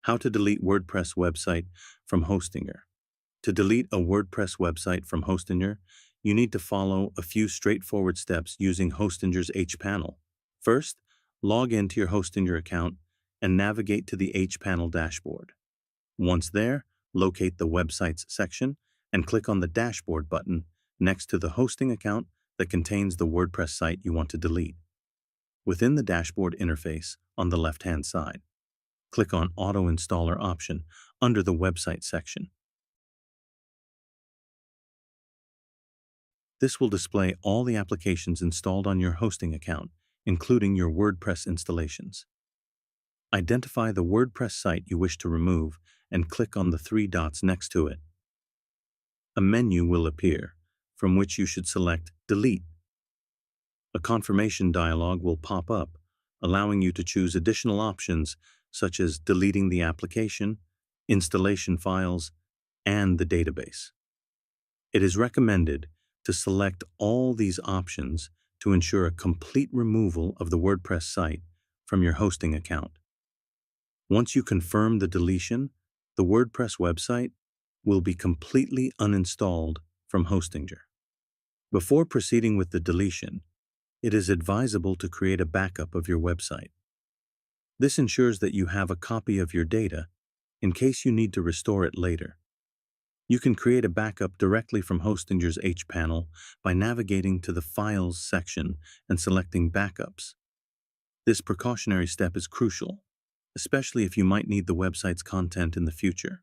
How to delete WordPress website from Hostinger. To delete a WordPress website from Hostinger, you need to follow a few straightforward steps using Hostinger's hPanel. First, log into your Hostinger account and navigate to the hPanel dashboard. Once there, locate the Websites section and click on the Dashboard button next to the hosting account that contains the WordPress site you want to delete. Within the dashboard interface on the left-hand side, click on Auto Installer option under the Website section. This will display all the applications installed on your hosting account, including your WordPress installations. Identify the WordPress site you wish to remove and click on the three dots next to it. A menu will appear, from which you should select Delete. A confirmation dialog will pop up, allowing you to choose additional options such as deleting the application, installation files, and the database. It is recommended to select all these options to ensure a complete removal of the WordPress site from your hosting account. Once you confirm the deletion, the WordPress website will be completely uninstalled from Hostinger. Before proceeding with the deletion, it is advisable to create a backup of your website. This ensures that you have a copy of your data in case you need to restore it later. You can create a backup directly from Hostinger's hPanel by navigating to the Files section and selecting Backups. This precautionary step is crucial, especially if you might need the website's content in the future.